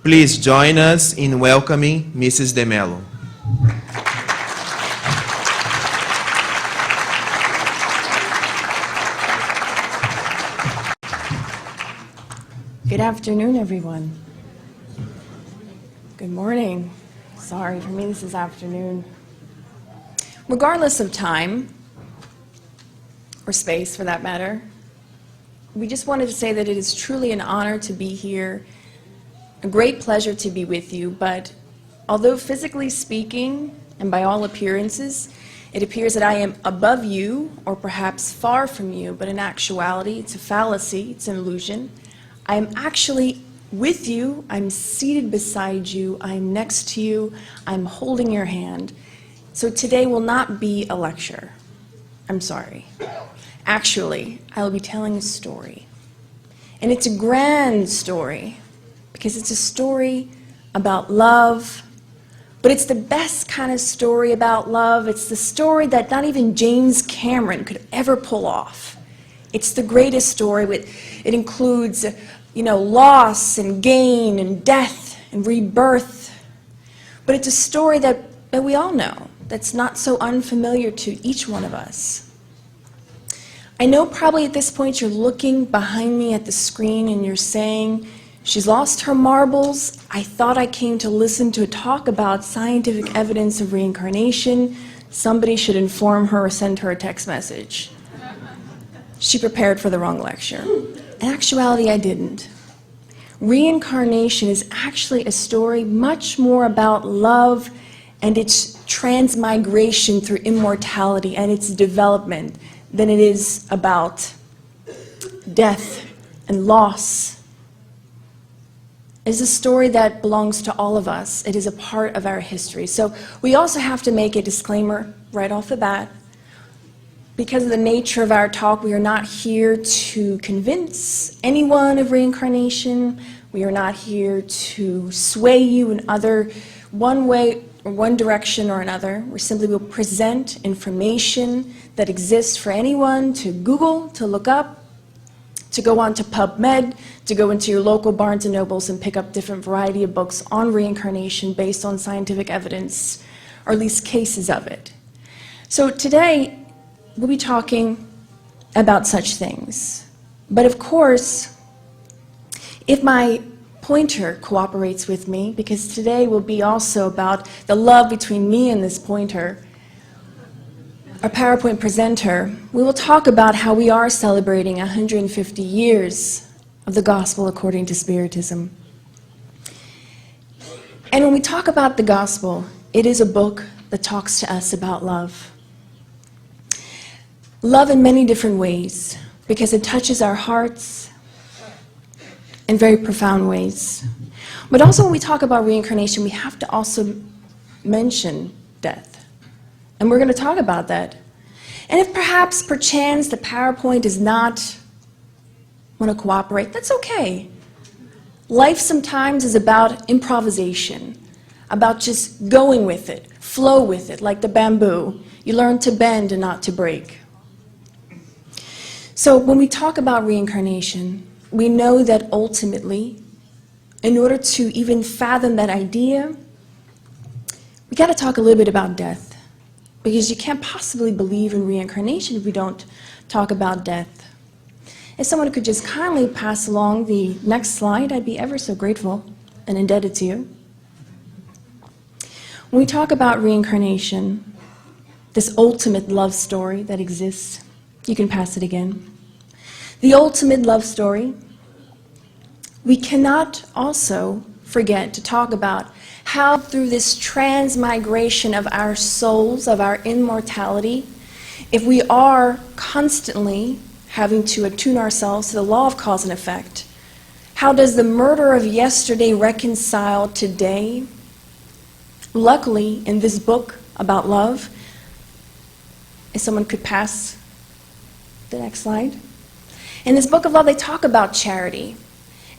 Please join us in welcoming Mrs. DeMelo. Good afternoon, everyone. Good morning. Sorry, for me this is afternoon. Regardless of time, or space for that matter, we just wanted to say that it is truly an honor to be here, a great pleasure to be with you, but although physically speaking, and by all appearances, it appears that I am above you, or perhaps far from you, but in actuality, it's a fallacy, it's an illusion. I am actually with you, I'm seated beside you, I'm next to you, I'm holding your hand. So today will not be a lecture. I'm sorry. Actually, I will be telling a story. And it's a grand story, because it's a story about love, but it's the best kind of story about love. It's the story that not even James Cameron could ever pull off. It's the greatest story. It includes, loss and gain and death and rebirth. But it's a story that we all know, that's not so unfamiliar to each one of us. I know probably at this point you're looking behind me at the screen and you're saying, she's lost her marbles. I thought I came to listen to a talk about scientific evidence of reincarnation. Somebody should inform her or send her a text message. She prepared for the wrong lecture. In actuality, I didn't. Reincarnation is actually a story much more about love and its transmigration through immortality and its development than it is about death and loss. It is a story that belongs to all of us. It is a part of our history. So we also have to make a disclaimer right off the bat. Because of the nature of our talk, we are not here to convince anyone of reincarnation. We are not here to sway you in one way or one direction or another. We simply will present information that exists for anyone to Google, to look up, to go on to PubMed, to go into your local Barnes & Nobles and pick up different variety of books on reincarnation based on scientific evidence, or at least cases of it. So today, we'll be talking about such things. But of course, if my pointer cooperates with me, because today will be also about the love between me and this pointer, our PowerPoint presenter, we will talk about how we are celebrating 150 years of the Gospel according to Spiritism. And when we talk about the Gospel, it is a book that talks to us about love. Love in many different ways, because it touches our hearts in very profound ways. But also when we talk about reincarnation, we have to also mention death. And we're going to talk about that. And if perhaps, perchance, the PowerPoint does not want to cooperate, that's okay. Life sometimes is about improvisation, about just going with it, flow with it, like the bamboo. You learn to bend and not to break. So when we talk about reincarnation, we know that ultimately, in order to even fathom that idea, we got to talk a little bit about death. Because you can't possibly believe in reincarnation if we don't talk about death. If someone could just kindly pass along the next slide, I'd be ever so grateful and indebted to you. When we talk about reincarnation, this ultimate love story that exists, you can pass it again. The ultimate love story, we cannot also forget to talk about how through this transmigration of our souls, of our immortality, if we are constantly having to attune ourselves to the law of cause and effect, how does the murder of yesterday reconcile today? Luckily, in this book about love, if someone could pass the next slide. In this book of love, they talk about charity.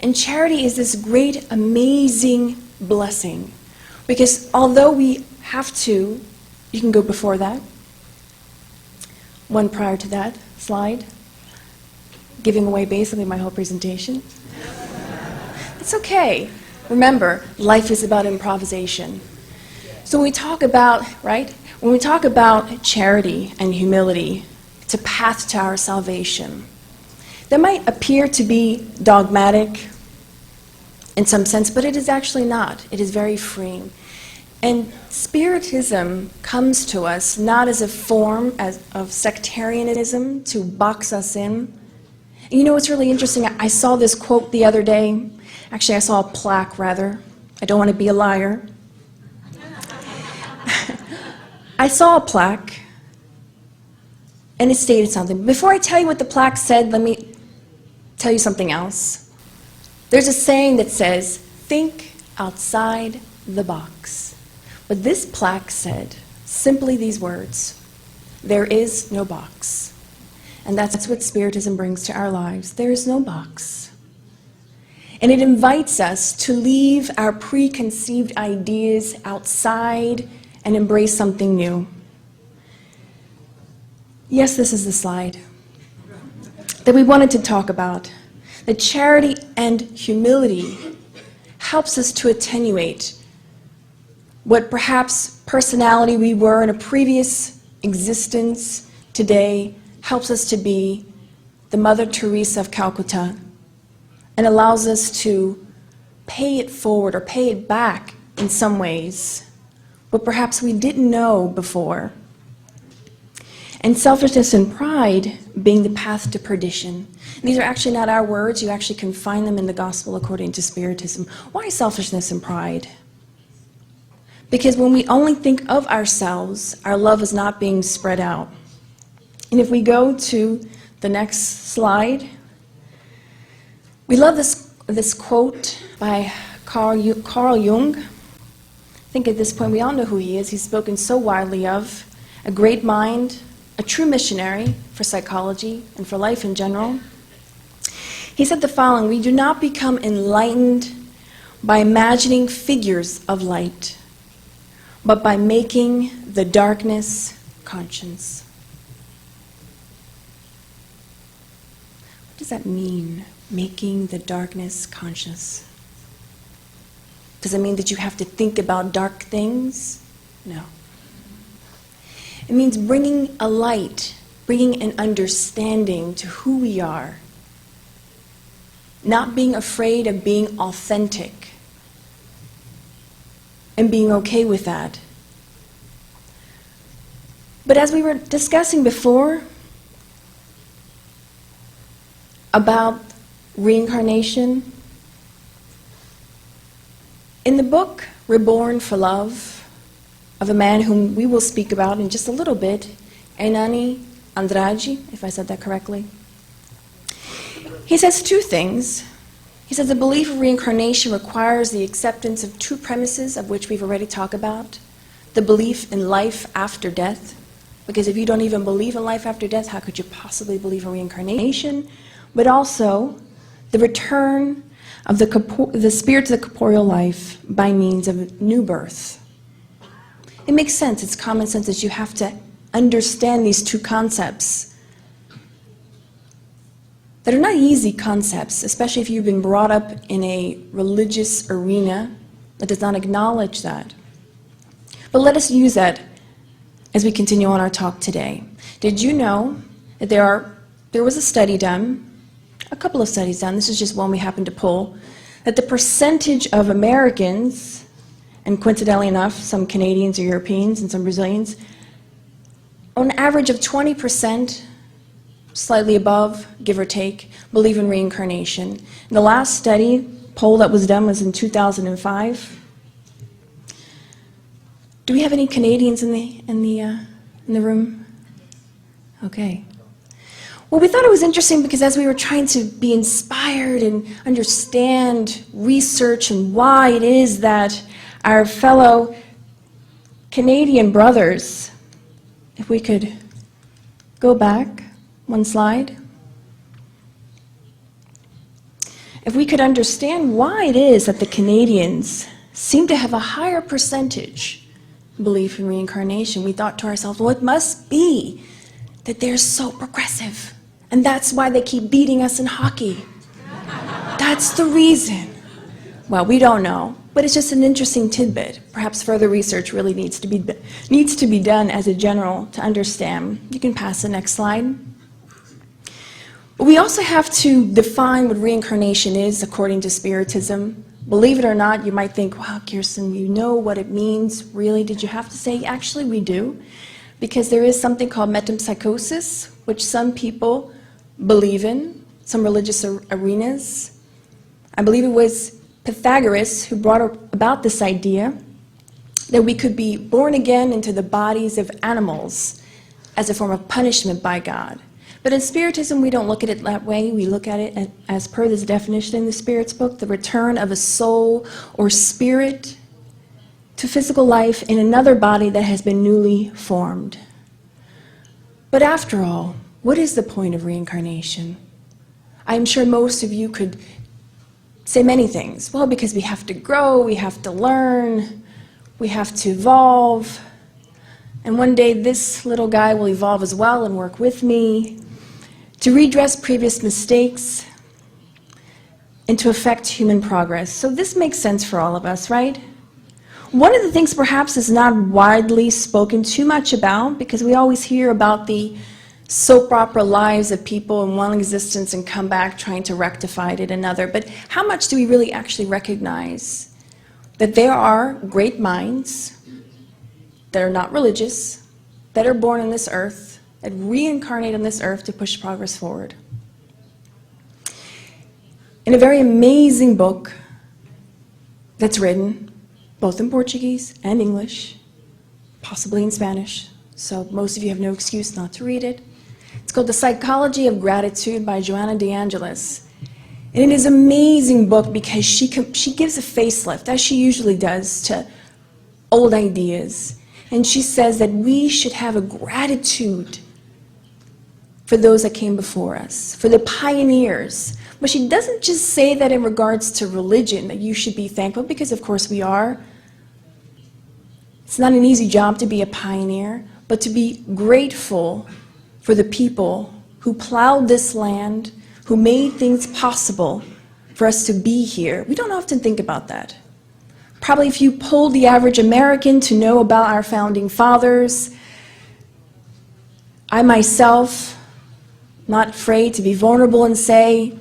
And charity is this great, amazing blessing. Because although we have to, you can go before that, one prior to that slide, giving away basically my whole presentation. It's okay. Remember, life is about improvisation. So when we talk about, right, when we talk about charity and humility, it's a path to our salvation. That might appear to be dogmatic in some sense, but it is actually not. It is very freeing. And Spiritism comes to us not as a form of sectarianism to box us in. And you know what's really interesting? I saw this quote the other day. Actually, I saw a plaque, rather. I don't want to be a liar. I saw a plaque, and it stated something. Before I tell you what the plaque said, let me tell you something else. There's a saying that says, think outside the box. But this plaque said simply these words, there is no box. And that's what Spiritism brings to our lives. There is no box. And it invites us to leave our preconceived ideas outside and embrace something new. Yes, this is the slide that we wanted to talk about. That charity and humility helps us to attenuate what perhaps personality we were in a previous existence today helps us to be the Mother Teresa of Calcutta and allows us to pay it forward or pay it back in some ways, what perhaps we didn't know before. And selfishness and pride being the path to perdition. These are actually not our words. You actually can find them in the Gospel according to Spiritism. Why selfishness and pride? Because when we only think of ourselves, our love is not being spread out. And if we go to the next slide, we love this quote by Carl Jung. I think at this point we all know who he is. He's spoken so widely of. A great mind, a true missionary for psychology and for life in general. He said the following, we do not become enlightened by imagining figures of light, but by making the darkness conscious. What does that mean, making the darkness conscious? Does it mean that you have to think about dark things? No. It means bringing a light, bringing an understanding to who we are. Not being afraid of being authentic and being okay with that. But as we were discussing before about reincarnation, in the book Reborn for Love, of a man whom we will speak about in just a little bit, Hernani Andrade, if I said that correctly, he says two things. He says the belief of reincarnation requires the acceptance of two premises of which we've already talked about. The belief in life after death, because if you don't even believe in life after death, how could you possibly believe in reincarnation? But also the return of the spirit to the corporeal life by means of new birth. It makes sense, it's common sense that you have to understand these two concepts that are not easy concepts, especially if you've been brought up in a religious arena that does not acknowledge that. But let us use that as we continue on our talk today. Did you know that there was a study done, a couple of studies done, this is just one we happened to pull, that the percentage of Americans, and coincidentally enough, some Canadians or Europeans and some Brazilians, on an average of 20%, slightly above, give or take, believe in reincarnation. The last poll that was done was in 2005. Do we have any Canadians in the room? Okay. Well, we thought it was interesting because as we were trying to be inspired and understand research and why it is that our fellow Canadian brothers, if we could go back one slide. If we could understand why it is that the Canadians seem to have a higher percentage belief in reincarnation, we thought to ourselves, well, it must be that they're so progressive, and that's why they keep beating us in hockey. That's the reason. Well, we don't know, but it's just an interesting tidbit. Perhaps further research really needs to be done as a general to understand. You can pass the next slide. But we also have to define what reincarnation is according to Spiritism. Believe it or not, you might think, wow, Kirsten, you know what it means. Really, did you have to say? Actually, we do. Because there is something called metempsychosis, which some people believe in, some religious arenas. I believe it was Pythagoras who brought about this idea that we could be born again into the bodies of animals as a form of punishment by God. But in Spiritism, we don't look at it that way. We look at it as per this definition in the Spirit's book, the return of a soul or spirit to physical life in another body that has been newly formed. But after all, what is the point of reincarnation? I'm sure most of you could say many things. Well, because we have to grow, we have to learn, we have to evolve, and one day this little guy will evolve as well and work with me to redress previous mistakes and to affect human progress. So this makes sense for all of us, right? One of the things perhaps is not widely spoken too much about, because we always hear about the soap opera lives of people in one existence and come back trying to rectify it in another. But how much do we really actually recognize that there are great minds that are not religious, that are born on this earth, that reincarnate on this earth to push progress forward? In a very amazing book that's written both in Portuguese and English, possibly in Spanish, so most of you have no excuse not to read it. It's called The Psychology of Gratitude by Joanna de Angelis. And it is an amazing book because she gives a facelift, as she usually does, to old ideas. And she says that we should have a gratitude for those that came before us, for the pioneers. But she doesn't just say that in regards to religion, that you should be thankful, because of course we are. It's not an easy job to be a pioneer, but to be grateful for the people who plowed this land, who made things possible for us to be here. We don't often think about that. Probably if you polled the average American to know about our founding fathers, I myself, not afraid to be vulnerable and say,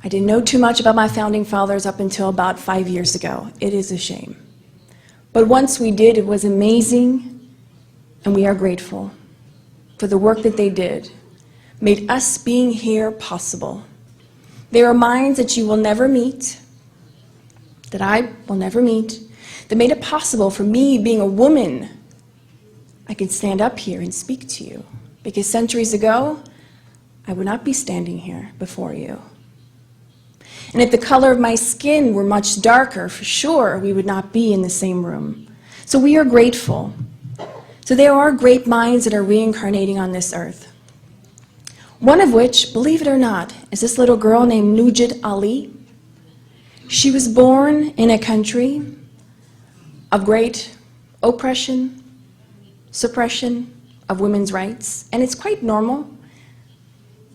I didn't know too much about my founding fathers up until about 5 years ago. It is a shame. But once we did, it was amazing, and we are grateful for the work that they did, made us being here possible. There are minds that you will never meet, that I will never meet, that made it possible for me, being a woman, I could stand up here and speak to you. Because centuries ago, I would not be standing here before you. And if the color of my skin were much darker, for sure, we would not be in the same room. So we are grateful. So there are great minds that are reincarnating on this earth. One of which, believe it or not, is this little girl named Nujat Ali. She was born in a country of great oppression, suppression of women's rights, and it's quite normal.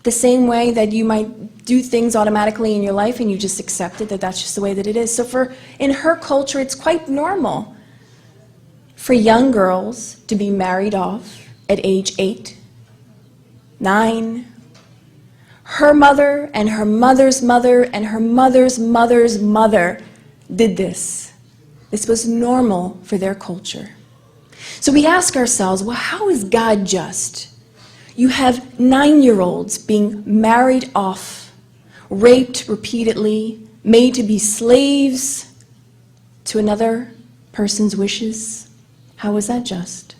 The same way that you might do things automatically in your life and you just accept it, that's just the way that it is. So in her culture, it's quite normal for young girls to be married off at age 8, 9. Her mother and her mother's mother and her mother's mother's mother did this. This was normal for their culture. So we ask ourselves, well, how is God just? You have 9-year-olds being married off, raped repeatedly, made to be slaves to another person's wishes. How is that just?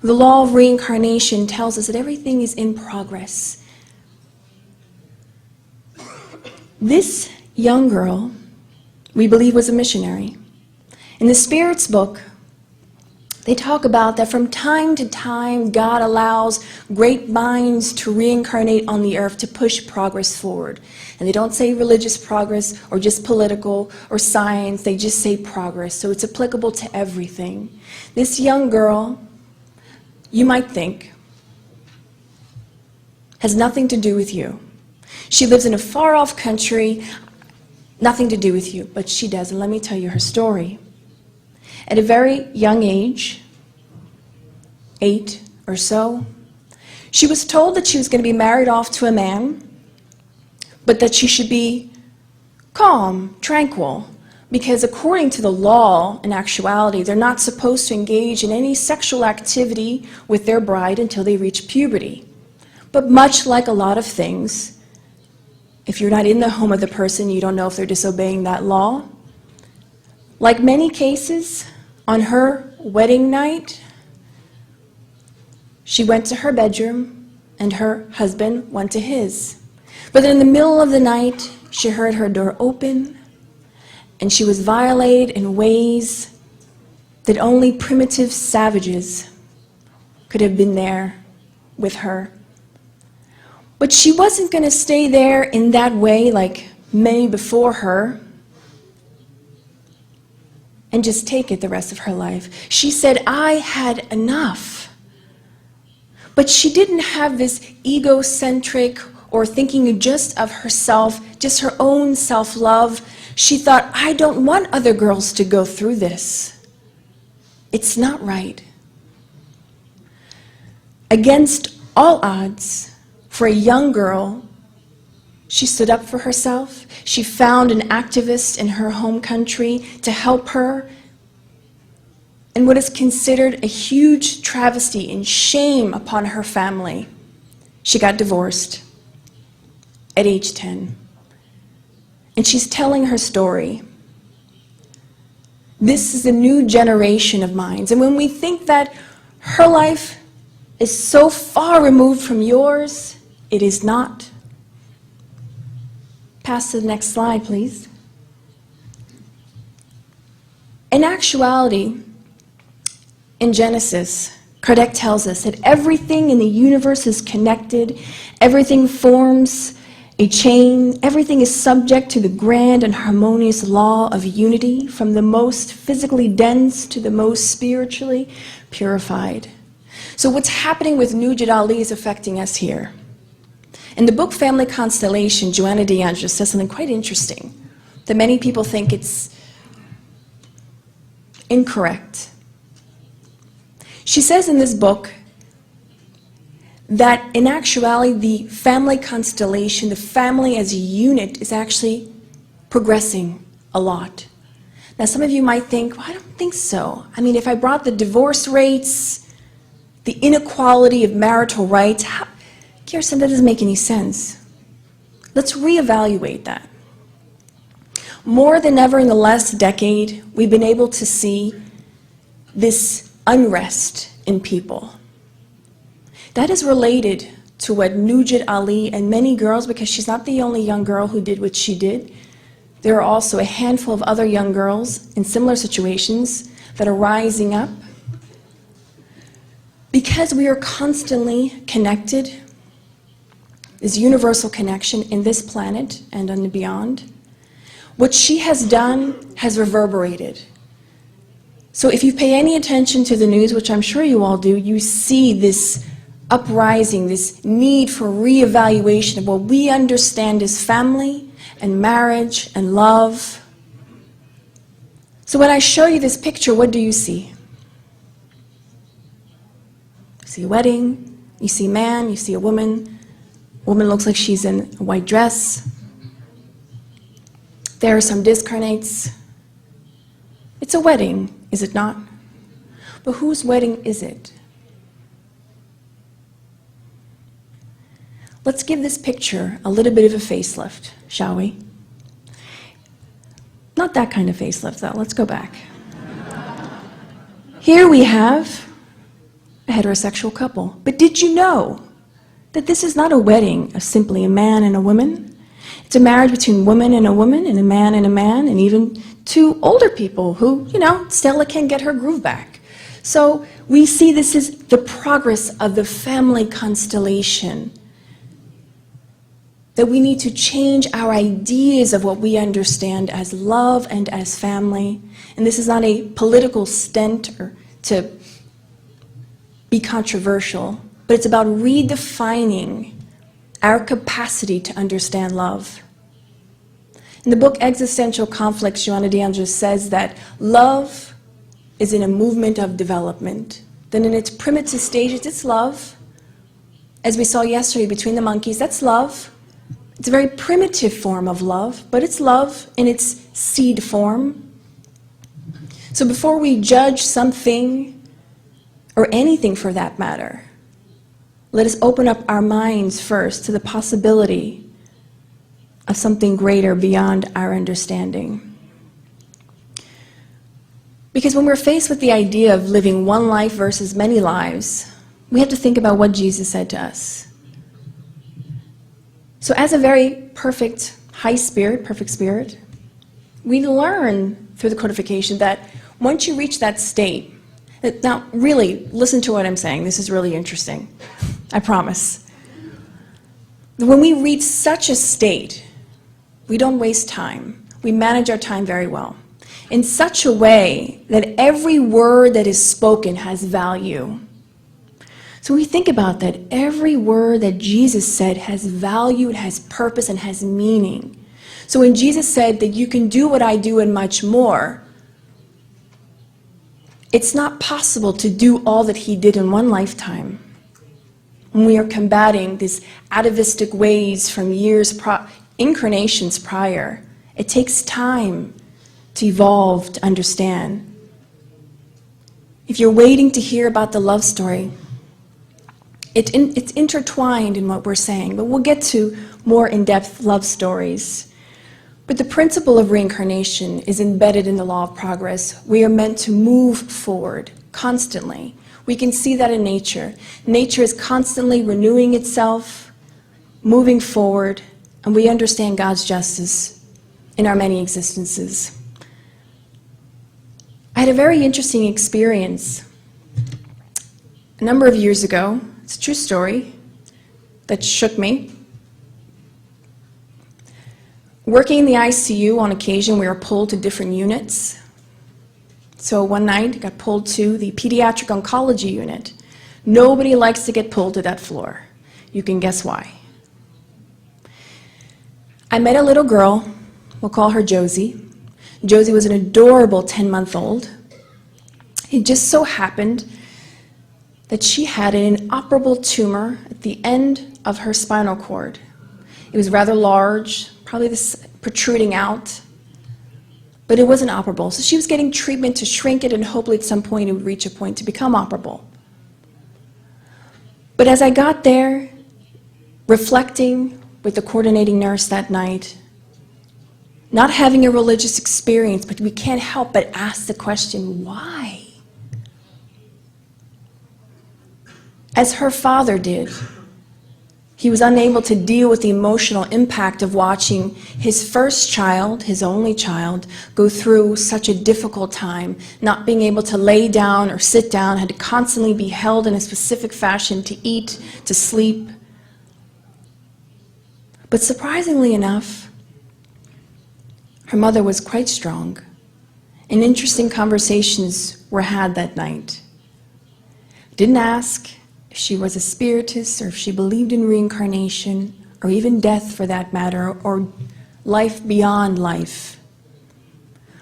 The law of reincarnation tells us that everything is in progress. This young girl, we believe, was a missionary. In the Spirit's book, they talk about that from time to time, God allows great minds to reincarnate on the earth to push progress forward. And they don't say religious progress or just political or science, they just say progress. So it's applicable to everything. This young girl, you might think, has nothing to do with you. She lives in a far-off country. nothing to do with you, but she does, and let me tell you her story. At a very young age, 8 or so, she was told that she was going to be married off to a man, but that she should be calm, tranquil, because according to the law, in actuality, they're not supposed to engage in any sexual activity with their bride until they reach puberty. But much like a lot of things, if you're not in the home of the person, you don't know if they're disobeying that law. Like many cases, on her wedding night, she went to her bedroom and her husband went to his. But then in the middle of the night, she heard her door open and she was violated in ways that only primitive savages could have been there with her. But she wasn't going to stay there in that way like many before her and just take it the rest of her life. She said, I had enough. But she didn't have this egocentric or thinking just of herself, just her own self-love. She thought, I don't want other girls to go through this. It's not right. Against all odds, for a young girl, she stood up for herself. She found an activist in her home country to help her in what is considered a huge travesty and shame upon her family. She got divorced at age 10. And she's telling her story. This is a new generation of minds. And when we think that her life is so far removed from yours, it is not. Pass to the next slide, please. In actuality, in Genesis, Kardec tells us that everything in the universe is connected, everything forms a chain, everything is subject to the grand and harmonious law of unity, from the most physically dense to the most spiritually purified. So what's happening with Nugget Ali is affecting us here. In the book Family Constellation, Joanna says something quite interesting, that many people think it's incorrect. She says in this book that in actuality, the family constellation, the family as a unit, is actually progressing a lot. Now, some of you might think, well, I don't think so. I mean, if I brought the divorce rates, the inequality of marital rights, Kirsten, that doesn't make any sense. Let's reevaluate that. More than ever in the last decade, we've been able to see this unrest in people. That is related to what Nugget Ali and many girls, because she's not the only young girl who did what she did. There are also a handful of other young girls in similar situations that are rising up. Because we are constantly connected, this universal connection in this planet and on the beyond, what she has done has reverberated. So if you pay any attention to the news, which I'm sure you all do, you see this uprising, this need for reevaluation of what we understand as family and marriage and love. So when I show you this picture, what do you see? You see a wedding, you see a man, you see a woman. Woman looks like she's in a white dress. There are some discarnates. It's a wedding, is it not? But whose wedding is it? Let's give this picture a little bit of a facelift, shall we? Not that kind of facelift, though. Let's go back. Here we have a heterosexual couple. But did you know that this is not a wedding of simply a man and a woman? It's a marriage between a woman and a man, and even two older people who, Stella can't get her groove back. So we see this is the progress of the family constellation, that we need to change our ideas of what we understand as love and as family. And this is not a political stunt or to be controversial, but it's about redefining our capacity to understand love. In the book Existential Conflicts, Joanna says that love is in a movement of development. Then in its primitive stages, it's love. As we saw yesterday between the monkeys, that's love. It's a very primitive form of love, but it's love in its seed form. So before we judge something, or anything for that matter, let us open up our minds first to the possibility of something greater beyond our understanding. Because when we're faced with the idea of living one life versus many lives, we have to think about what Jesus said to us. So as a very perfect spirit, we learn through the codification that once you reach that state, now really, listen to what I'm saying, this is really interesting, I promise. When we reach such a state, we don't waste time. We manage our time very well, in such a way that every word that is spoken has value. So we think about that, every word that Jesus said has value, it has purpose, and has meaning. So when Jesus said that you can do what I do and much more, it's not possible to do all that he did in one lifetime. When we are combating these atavistic ways from incarnations prior, it takes time to evolve, to understand. If you're waiting to hear about the love story, it's intertwined in what we're saying, but we'll get to more in-depth love stories. But the principle of reincarnation is embedded in the law of progress. We are meant to move forward constantly. We can see that in nature. Nature is constantly renewing itself, moving forward, and we understand God's justice in our many existences. I had a very interesting experience a number of years ago. It's a true story that shook me. Working in the ICU, on occasion, we were pulled to different units. So one night, I got pulled to the pediatric oncology unit. Nobody likes to get pulled to that floor. You can guess why. I met a little girl, we'll call her Josie. Josie was an adorable 10-month-old. It just so happened that she had an inoperable tumor at the end of her spinal cord. It was rather large, probably this protruding out, but it wasn't operable. So she was getting treatment to shrink it, and hopefully at some point it would reach a point to become operable. But as I got there, reflecting with the coordinating nurse that night, not having a religious experience, but we can't help but ask the question, why? As her father did, he was unable to deal with the emotional impact of watching his first child, his only child, go through such a difficult time, not being able to lay down or sit down, had to constantly be held in a specific fashion to eat, to sleep. But surprisingly enough, her mother was quite strong, and interesting conversations were had that night. Didn't ask if she was a spiritist, or if she believed in reincarnation, or even death for that matter, or life beyond life.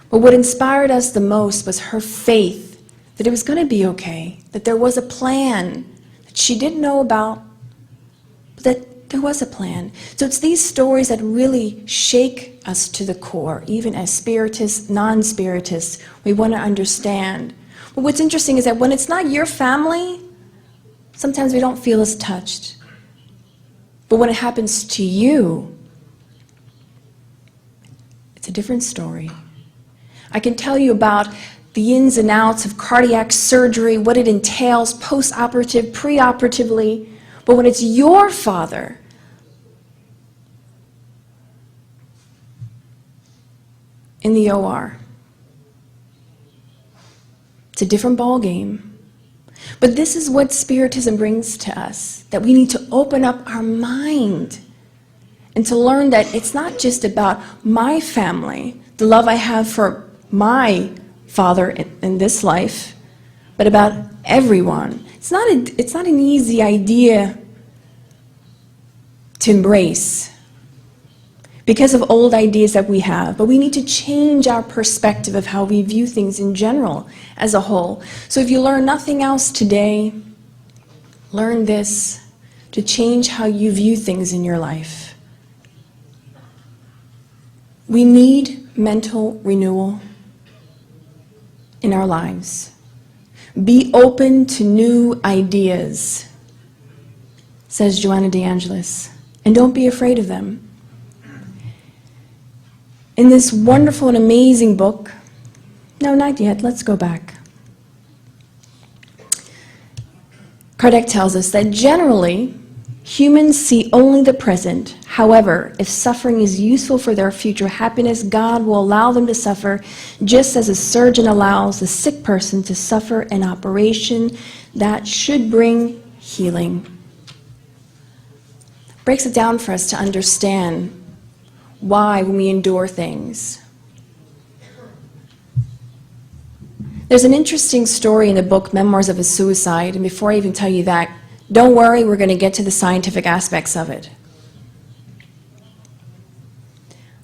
But what inspired us the most was her faith that it was going to be okay, that there was a plan that she didn't know about, but that there was a plan. So it's these stories that really shake us to the core, even as spiritists, non-spiritists. We want to understand. But what's interesting is that when it's not your family, sometimes we don't feel as touched. But when it happens to you, it's a different story. I can tell you about the ins and outs of cardiac surgery, what it entails post-operative, pre-operatively. But when it's your father, in the OR, it's a different ballgame. But this is what Spiritism brings to us, that we need to open up our mind and to learn that it's not just about my family, the love I have for my father in this life, but about everyone. It's not an easy idea to embrace, because of old ideas that we have, but we need to change our perspective of how we view things in general as a whole. So if you learn nothing else today, learn this to change how you view things in your life. We need mental renewal in our lives. Be open to new ideas, says Joanna de Angelis, and don't be afraid of them. In this wonderful and amazing book, no, not yet, let's go back. Kardec tells us that generally, humans see only the present. However, if suffering is useful for their future happiness, God will allow them to suffer, just as a surgeon allows a sick person to suffer an operation that should bring healing. Breaks it down for us to understand why when we endure things. There's an interesting story in the book Memoirs of a Suicide, and before I even tell you that, don't worry, we're going to get to the scientific aspects of it,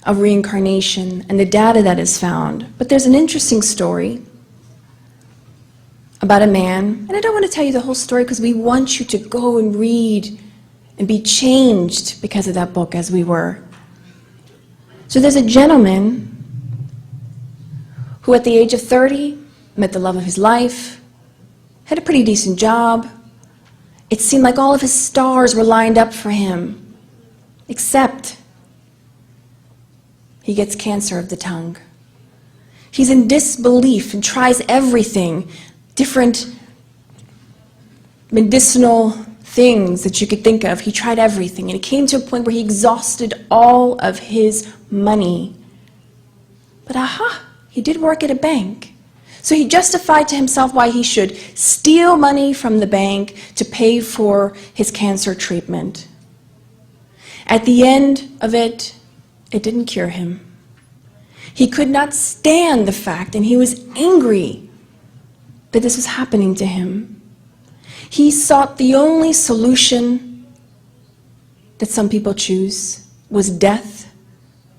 of reincarnation and the data that is found. But there's an interesting story about a man, and I don't want to tell you the whole story because we want you to go and read and be changed because of that book as we were. So there's a gentleman who at the age of 30 met the love of his life, had a pretty decent job. It seemed like all of his stars were lined up for him, except he gets cancer of the tongue. He's in disbelief and tries everything, different medicinal things that you could think of. He tried everything, and it came to a point where he exhausted all of his money. But he did work at a bank. So he justified to himself why he should steal money from the bank to pay for his cancer treatment. At the end of it, it didn't cure him. He could not stand the fact, and he was angry that this was happening to him. He sought the only solution that some people choose was death,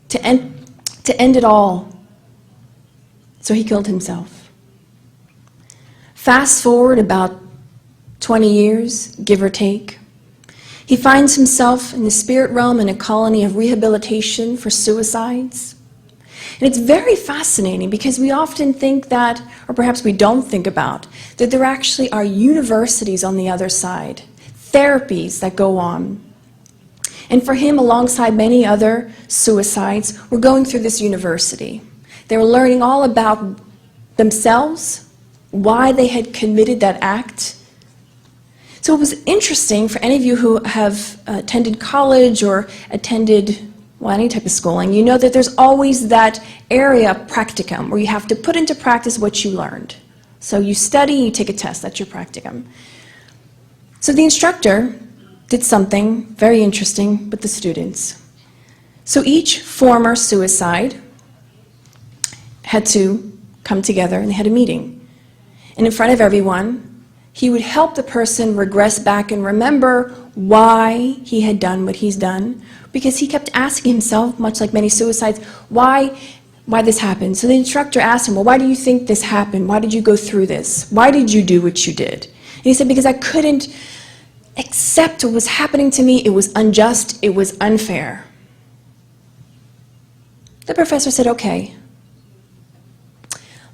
to end it all. So he killed himself. Fast forward about 20 years, give or take. He finds himself in the spirit realm in a colony of rehabilitation for suicides. And it's very fascinating because we often think that, or perhaps we don't think about, that there actually are universities on the other side, therapies that go on. And for him, alongside many other suicides, were going through this university. They were learning all about themselves, why they had committed that act. So it was interesting for any of you who have attended college or attended any type of schooling, you know that there's always that area practicum where you have to put into practice what you learned. So you study, you take a test, that's your practicum. So the instructor did something very interesting with the students. So each former suicide had to come together and they had a meeting. And in front of everyone, he would help the person regress back and remember why he had done what he's done, because he kept asking himself, much like many suicides, why this happened. So the instructor asked him, well, why do you think this happened? Why did you go through this? Why did you do what you did? And he said, because I couldn't accept what was happening to me. It was unjust. It was unfair. The professor said, okay,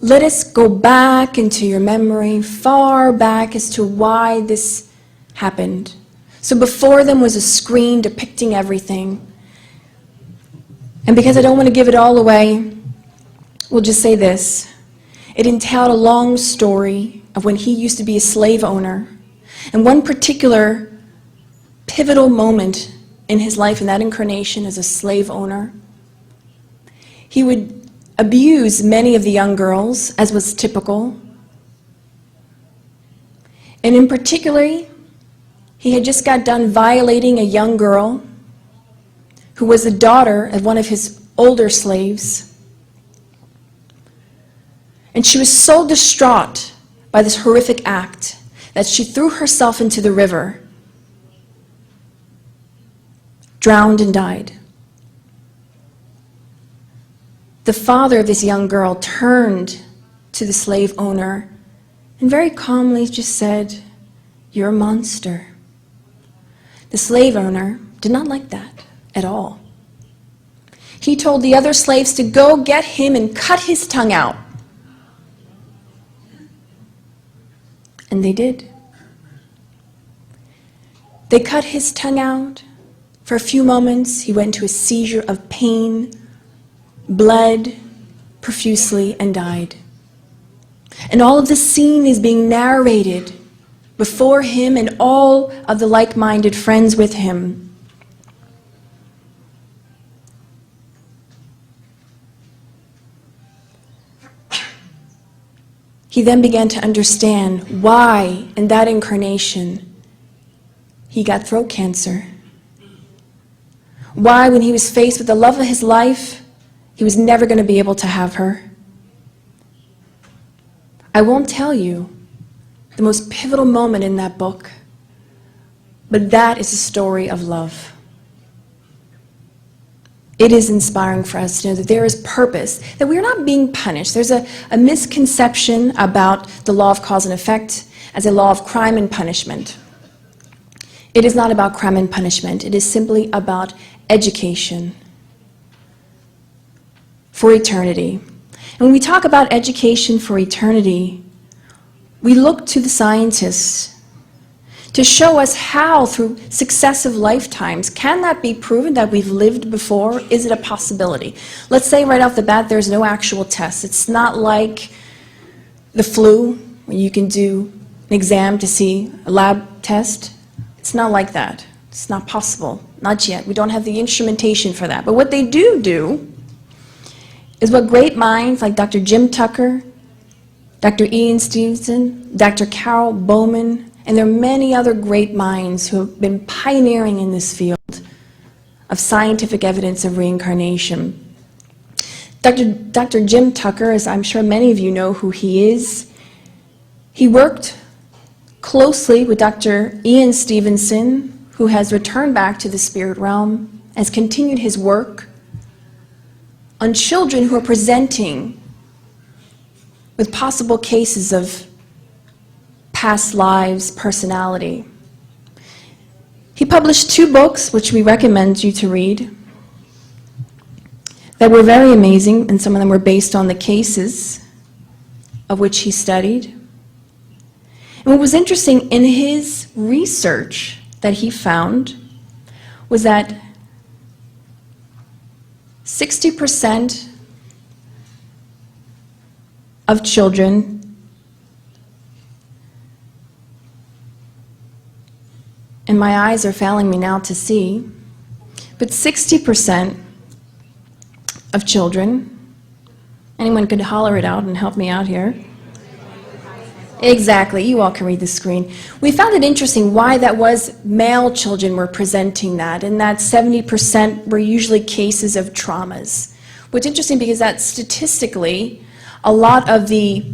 let us go back into your memory, far back as to why this happened. So before them was a screen depicting everything. And because I don't want to give it all away, we'll just say this. It entailed a long story of when he used to be a slave owner. And one particular pivotal moment in his life in that incarnation as a slave owner, he would abuse many of the young girls, as was typical. And in particular, he had just got done violating a young girl who was the daughter of one of his older slaves. And she was so distraught by this horrific act that she threw herself into the river, drowned and died. the father of this young girl turned to the slave owner and very calmly just said, "You're a monster." The slave owner did not like that at all. He told the other slaves to go get him and cut his tongue out. And they did. They cut his tongue out. For a few moments, he went into a seizure of pain, bled profusely, and died. And all of this scene is being narrated before him and all of the like-minded friends with him. He then began to understand why, in that incarnation, he got throat cancer. Why, when he was faced with the love of his life, he was never going to be able to have her. I won't tell you the most pivotal moment in that book, but that is a story of love. It is inspiring for us to know that there is purpose, that we are not being punished. There's a misconception about the law of cause and effect as a law of crime and punishment. It is not about crime and punishment. It is simply about education for eternity. And when we talk about education for eternity, we look to the scientists to show us how, through successive lifetimes, can that be proven that we've lived before? Is it a possibility? Let's say right off the bat there's no actual test. It's not like the flu, where you can do an exam to see a lab test. It's not like that. It's not possible. Not yet. We don't have the instrumentation for that. But what they do is what great minds like Dr. Jim Tucker, Dr. Ian Stevenson, Dr. Carol Bowman, and there are many other great minds who have been pioneering in this field of scientific evidence of reincarnation. Dr. Jim Tucker, as I'm sure many of you know who he is, he worked closely with Dr. Ian Stevenson, who has returned back to the spirit realm, has continued his work on children who are presenting with possible cases of past lives personality. He published 2 books, which we recommend you to read, that were very amazing, and some of them were based on the cases of which he studied. And what was interesting in his research that he found was that 60% of children and my eyes are failing me now to see, but 60% of children, anyone could holler it out and help me out here. Exactly, you all can read the screen. We found it interesting why that was male children were presenting that, and that 70% were usually cases of traumas. What's interesting because that statistically, a lot of the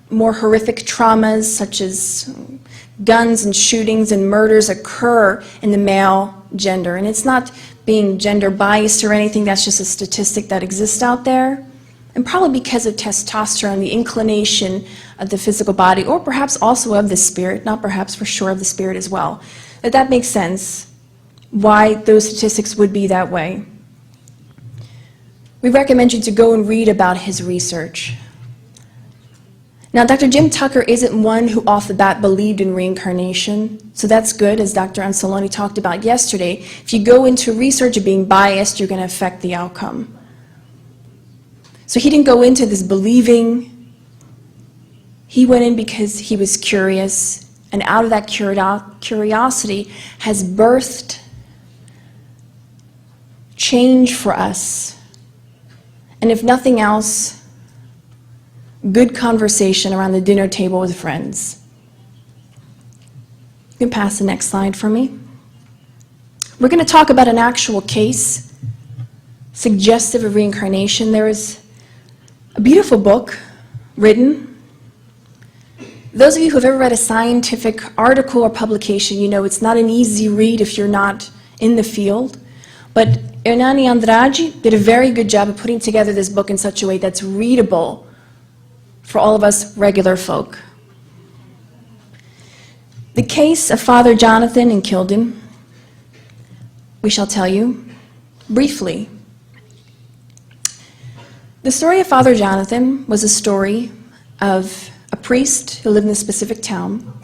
more horrific traumas, such as guns and shootings and murders, occur in the male gender. And it's not being gender biased or anything, that's just a statistic that exists out there. And probably because of testosterone, the inclination of the physical body, or perhaps also of the spirit, not perhaps, for sure of the spirit as well. That makes sense why those statistics would be that way. We recommend you to go and read about his research. Now, Dr. Jim Tucker isn't one who off the bat believed in reincarnation, so that's good, as Dr. Anceloni talked about yesterday. If you go into research of being biased, you're going to affect the outcome. So he didn't go into this believing. He went in because he was curious, and out of that curiosity has birthed change for us. And if nothing else, good conversation around the dinner table with friends. You can pass the next slide for me. We're going to talk about an actual case suggestive of reincarnation. There is a beautiful book written. Those of you who have ever read a scientific article or publication, you know it's not an easy read if you're not in the field, but Hernani Andrade did a very good job of putting together this book in such a way that's readable for all of us regular folk. The case of Father Jonathan in Kilden, we shall tell you briefly. The story of Father Jonathan was a story of a priest who lived in a specific town.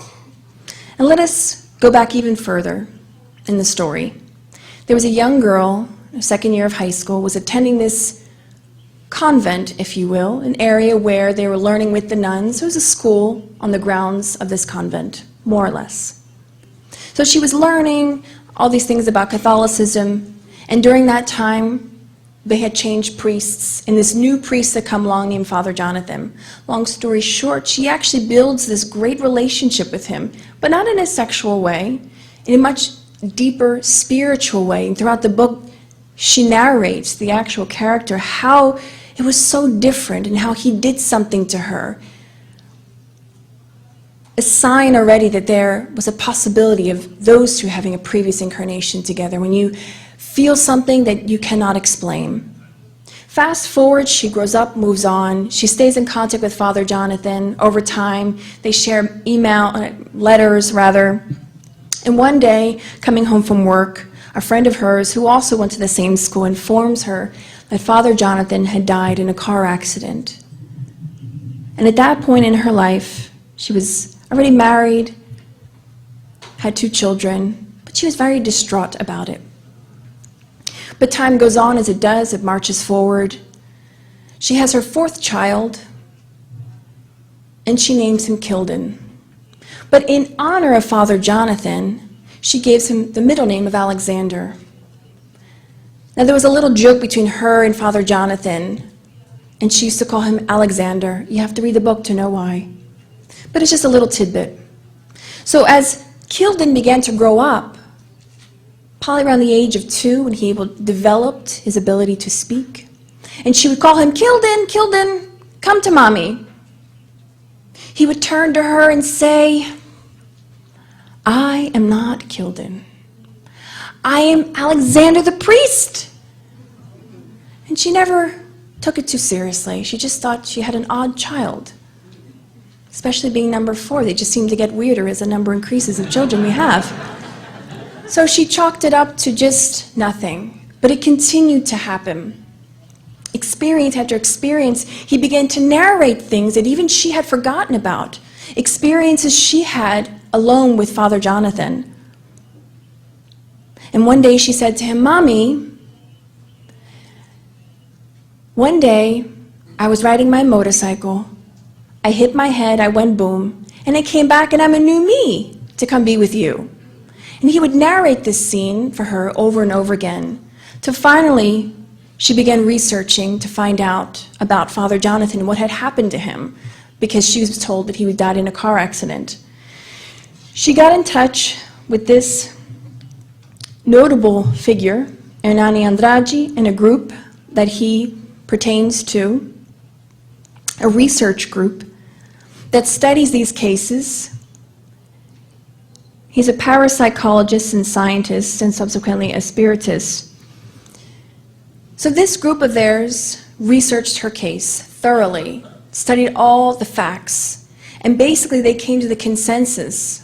And let us go back even further in the story. There was a young girl, second year of high school, was attending this convent, if you will, an area where they were learning with the nuns. It was a school on the grounds of this convent, more or less. So she was learning all these things about Catholicism, and during that time, they had changed priests, and this new priest had come along named Father Jonathan. Long story short, she actually builds this great relationship with him, but not in a sexual way, in a much deeper spiritual way. And throughout the book, she narrates the actual character, how it was so different and how he did something to her. A sign already that there was a possibility of those two having a previous incarnation together, when you feel something that you cannot explain. Fast forward, she grows up, moves on. She stays in contact with Father Jonathan. Over time, they share letters rather. And one day, coming home from work, a friend of hers who also went to the same school informs her that Father Jonathan had died in a car accident. And at that point in her life, she was already married, had 2 children, but she was very distraught about it. But time goes on as it does, it marches forward. She has her 4th child, and she names him Kilden. But in honor of Father Jonathan, she gives him the middle name of Alexander. Now there was a little joke between her and Father Jonathan, and she used to call him Alexander. You have to read the book to know why. But it's just a little tidbit. So as Kilden began to grow up, probably around the age of 2, when he developed his ability to speak, and she would call him, Kilden, Kilden, come to mommy. He would turn to her and say, I am not Kilden. I am Alexander the priest. And she never took it too seriously. She just thought she had an odd child, especially being number 4. They just seem to get weirder as the number increases of children we have. So she chalked it up to just nothing, but it continued to happen. Experience after experience, he began to narrate things that even she had forgotten about, experiences she had alone with Father Jonathan. And one day she said to him, Mommy, one day I was riding my motorcycle, I hit my head, I went boom, and I came back and I'm a new me to come be with you. And he would narrate this scene for her over and over again, till finally she began researching to find out about Father Jonathan and what had happened to him, because she was told that he had died in a car accident. She got in touch with this notable figure, Hernani Andrade, and a group that he pertains to, a research group that studies these cases. He's a parapsychologist and scientist, and subsequently a spiritist. So this group of theirs researched her case thoroughly, studied all the facts, and basically they came to the consensus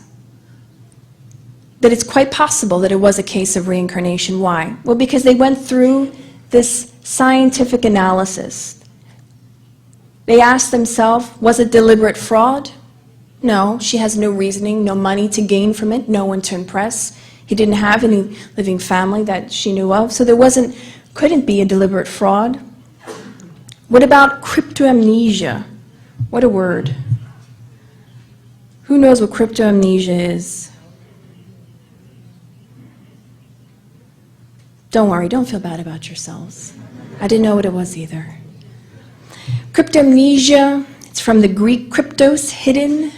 that it's quite possible that it was a case of reincarnation. Why? Well, because they went through this scientific analysis. They asked themselves, was it deliberate fraud? No, she has no reasoning, no money to gain from it, no one to impress. He didn't have any living family that she knew of, so there couldn't be a deliberate fraud. What about cryptoamnesia? What a word. Who knows what cryptoamnesia is? Don't worry, don't feel bad about yourselves. I didn't know what it was either. Cryptoamnesia, it's from the Greek kryptos, hidden,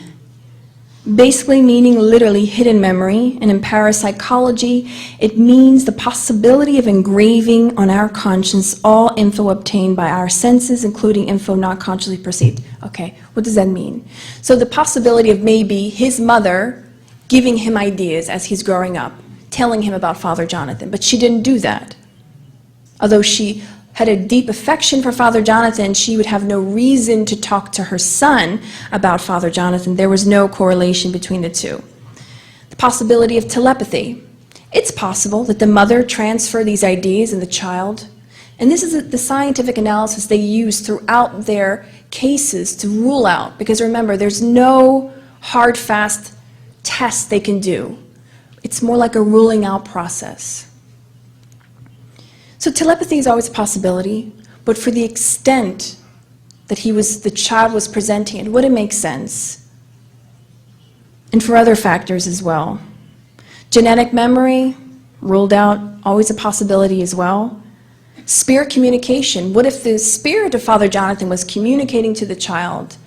basically meaning literally hidden memory, and in parapsychology, it means the possibility of engraving on our conscience all info obtained by our senses, including info not consciously perceived. Okay, what does that mean? So the possibility of maybe his mother giving him ideas as he's growing up, telling him about Father Jonathan, but she didn't do that. Although she had a deep affection for Father Jonathan, she would have no reason to talk to her son about Father Jonathan. There was no correlation between the two. The possibility of telepathy. It's possible that the mother transferred these ideas in the child, and this is the scientific analysis they use throughout their cases to rule out, because remember, there's no hard, fast test they can do. It's more like a ruling out process. So telepathy is always a possibility, but for the extent that the child was presenting it wouldn't make sense. And for other factors as well. Genetic memory, ruled out, always a possibility as well. Spirit communication, what if the spirit of Father Jonathan was communicating to the child?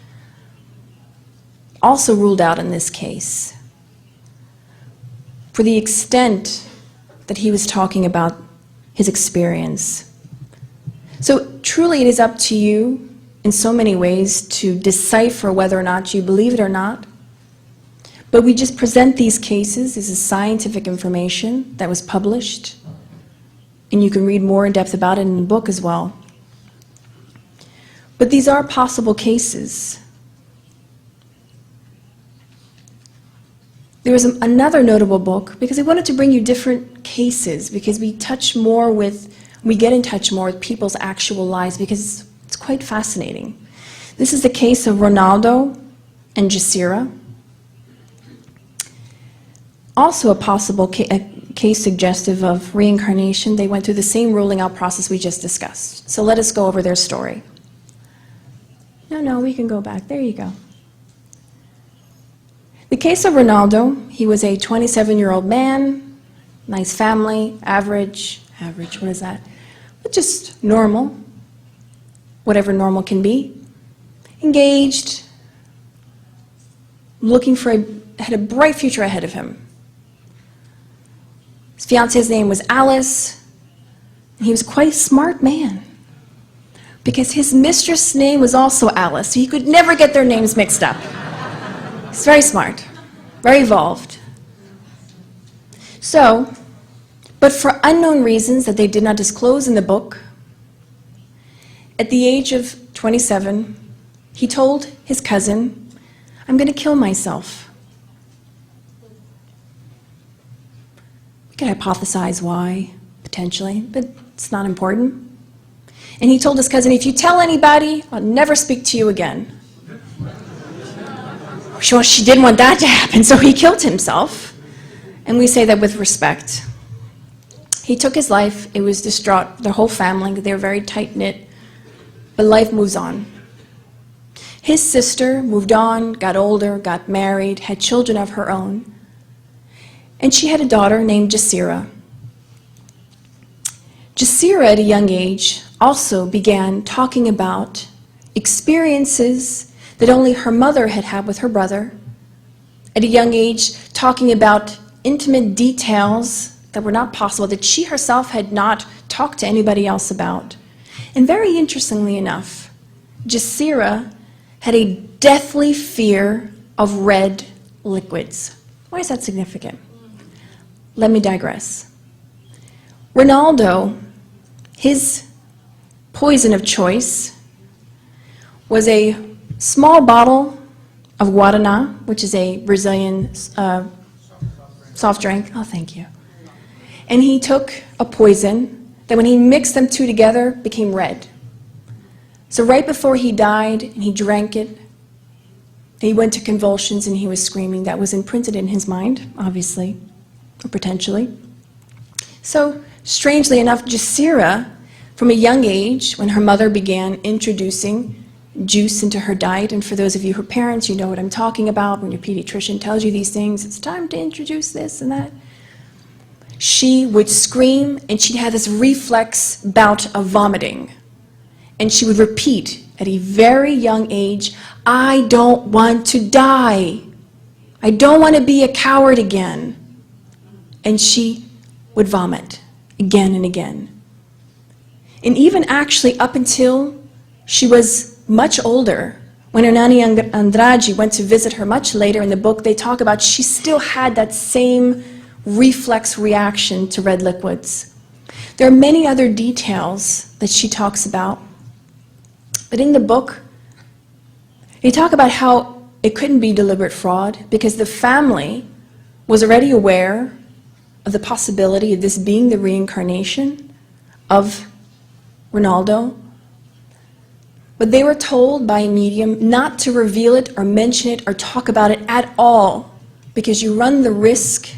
Also ruled out in this case. For the extent that he was talking about his experience. So truly it is up to you in so many ways to decipher whether or not you believe it or not. But we just present these cases. This is scientific information that was published, and you can read more in depth about it in the book as well. But these are possible cases. There was another notable book, because I wanted to bring you different cases, because we get in touch more with people's actual lives, because it's quite fascinating. This is the case of Ronaldo and Jacira. Also a possible case suggestive of reincarnation. They went through the same ruling out process we just discussed. So let us go over their story. No, we can go back. There you go. The case of Ronaldo, he was a 27-year-old man, nice family, average, what is that? But just normal, whatever normal can be. Engaged, had a bright future ahead of him. His fiance's name was Alice, and he was quite a smart man, because his mistress' name was also Alice, so he could never get their names mixed up. He's very smart, very evolved. So, but for unknown reasons that they did not disclose in the book, at the age of 27, he told his cousin, "I'm going to kill myself." We could hypothesize why, potentially, but it's not important. And he told his cousin, "If you tell anybody, I'll never speak to you again." Sure, she didn't want that to happen, so he killed himself. And we say that with respect. He took his life. It was distraught, the whole family. They were very tight-knit. But life moves on. His sister moved on, got older, got married, had children of her own. And she had a daughter named Jacira. Jacira, at a young age, also began talking about experiences that only her mother had had with her brother. At a young age, talking about intimate details that were not possible, that she herself had not talked to anybody else about. And very interestingly enough, Jacira had a deathly fear of red liquids. Why is that significant? Let me digress. Ronaldo, his poison of choice was a small bottle of Guaraná, which is a Brazilian soft drink. Oh, thank you. And he took a poison that when he mixed them two together became red. So right before he died, and he drank it, he went to convulsions and he was screaming. That was imprinted in his mind, obviously, or potentially. So strangely enough, Jacira, from a young age, when her mother began introducing juice into her diet, and for those of you who are parents, you know what I'm talking about. When your pediatrician tells you these things, it's time to introduce this and that. She would scream, and she'd have this reflex bout of vomiting. And she would repeat at a very young age, "I don't want to die. I don't want to be a coward again." And she would vomit again and again. And even actually up until she was much older, when Hernani Andrade went to visit her much later in the book, they talk about she still had that same reflex reaction to red liquids. There are many other details that she talks about, but in the book, you talk about how it couldn't be deliberate fraud because the family was already aware of the possibility of this being the reincarnation of Ronaldo, but they were told by a medium not to reveal it or mention it or talk about it at all because you run the risk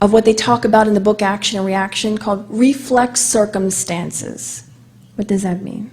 of what they talk about in the book Action and Reaction called reflex circumstances. What does that mean?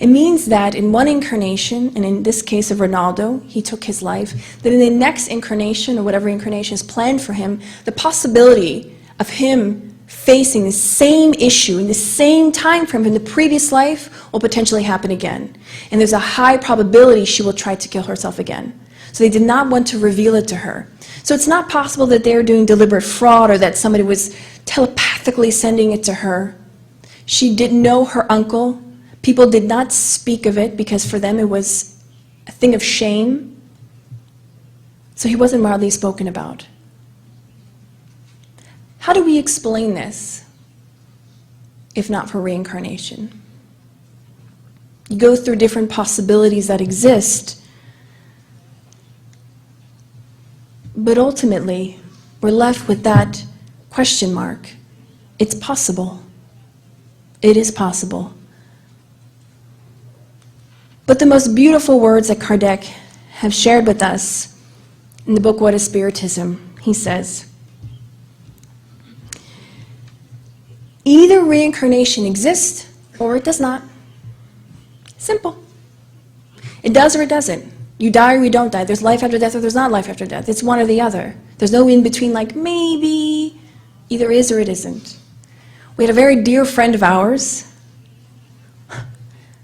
It means that in one incarnation, and in this case of Ronaldo, he took his life, that in the next incarnation, or whatever incarnation is planned for him, the possibility of him facing the same issue in the same time frame in the previous life will potentially happen again. And there's a high probability she will try to kill herself again. So they did not want to reveal it to her. So it's not possible that they were doing deliberate fraud or that somebody was telepathically sending it to her. She didn't know her uncle. People did not speak of it because for them it was a thing of shame. So he wasn't widely spoken about. How do we explain this, if not for reincarnation? You go through different possibilities that exist, but ultimately, we're left with that question mark. It's possible. It is possible. But the most beautiful words that Kardec have shared with us in the book, What is Spiritism? He says, either reincarnation exists or it does not. Simple. It does or it doesn't. You die or you don't die. There's life after death or there's not life after death. It's one or the other. There's no in between like maybe. Either is or it isn't. We had a very dear friend of ours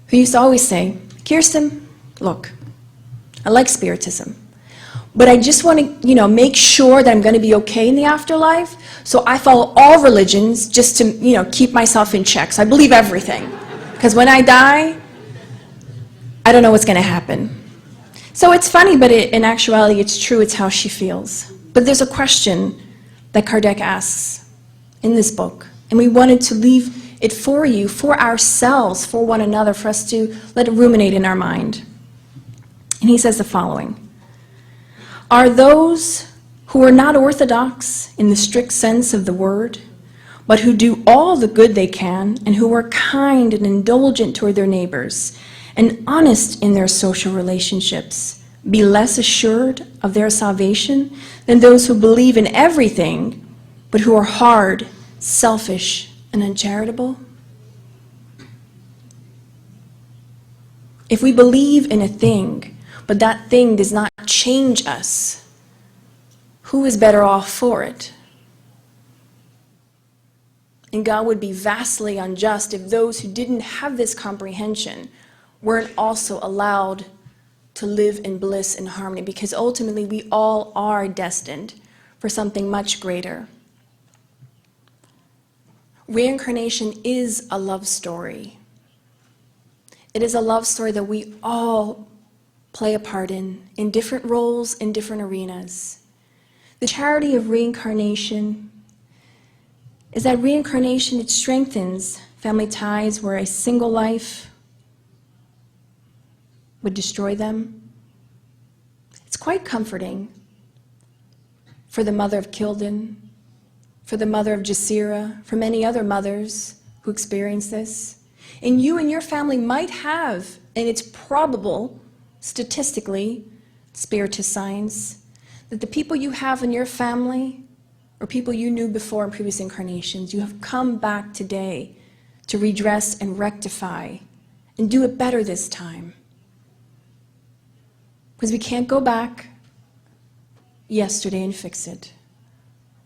who used to always say, Kirsten, look, I like Spiritism, but I just want to, make sure that I'm going to be okay in the afterlife, so I follow all religions just to, keep myself in check. So I believe everything, because when I die, I don't know what's going to happen. So it's funny, but in actuality, it's true. It's how she feels. But there's a question that Kardec asks in this book, and we wanted to leave it for you, for ourselves, for one another, for us to let it ruminate in our mind. And he says the following: are those who are not orthodox in the strict sense of the word, but who do all the good they can, and who are kind and indulgent toward their neighbors, and honest in their social relationships, be less assured of their salvation than those who believe in everything, but who are hard, selfish, and uncharitable? If we believe in a thing, but that thing does not change us, who is better off for it? And God would be vastly unjust if those who didn't have this comprehension weren't also allowed to live in bliss and harmony, because ultimately we all are destined for something much greater. Reincarnation is a love story. It is a love story that we all play a part in different roles, in different arenas. The charity of reincarnation is that reincarnation, it strengthens family ties where a single life would destroy them. It's quite comforting for the mother of Kilden, for the mother of Jasira, for many other mothers who experience this. And you and your family might have, and it's probable, statistically, Spiritist science, that the people you have in your family or people you knew before in previous incarnations, you have come back today to redress and rectify and do it better this time. Because we can't go back yesterday and fix it.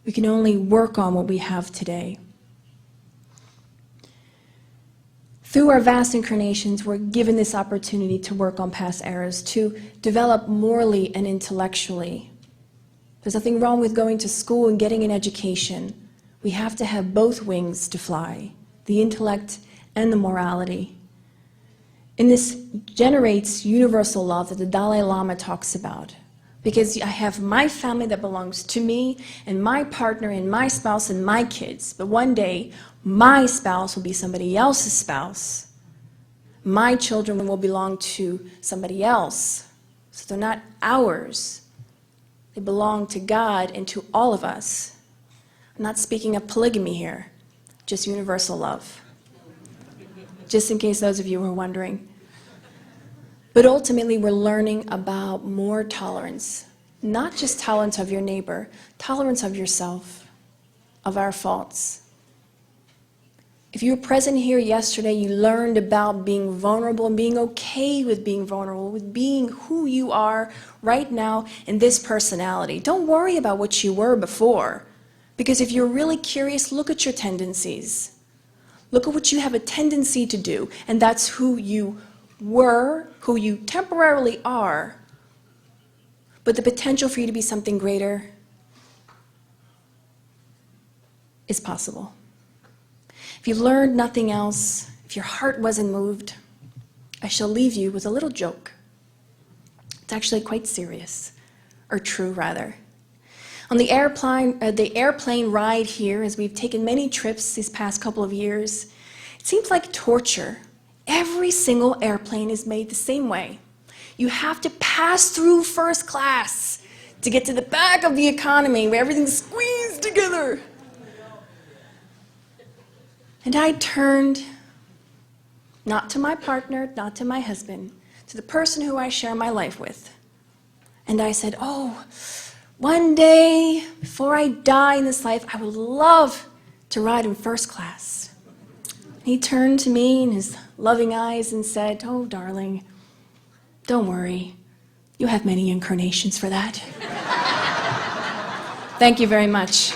We can only work on what we have today. Through our vast incarnations, we're given this opportunity to work on past errors, to develop morally and intellectually. There's nothing wrong with going to school and getting an education. We have to have both wings to fly, the intellect and the morality. And this generates universal love that the Dalai Lama talks about. Because I have my family that belongs to me, and my partner, and my spouse, and my kids. But one day, my spouse will be somebody else's spouse. My children will belong to somebody else. So they're not ours. They belong to God and to all of us. I'm not speaking of polygamy here, just universal love. Just in case those of you were wondering. But ultimately, we're learning about more tolerance. Not just tolerance of your neighbor, tolerance of yourself, of our faults. If you were present here yesterday, you learned about being vulnerable and being okay with being vulnerable, with being who you are right now in this personality. Don't worry about what you were before. Because if you're really curious, look at your tendencies. Look at what you have a tendency to do, and that's who you were, who you temporarily are, but the potential for you to be something greater is possible. If you've learned nothing else, if your heart wasn't moved, I shall leave you with a little joke. It's actually quite serious, or true rather. On the airplane ride here, as we've taken many trips these past couple of years, it seems like torture. Every single airplane is made the same way. You have to pass through first class to get to the back of the economy where everything's squeezed together. And I turned, not to my partner, not to my husband, to the person who I share my life with. And I said, oh, one day, before I die in this life, I would love to ride in first class. He turned to me in his loving eyes and said, oh, darling, don't worry. You have many incarnations for that. Thank you very much.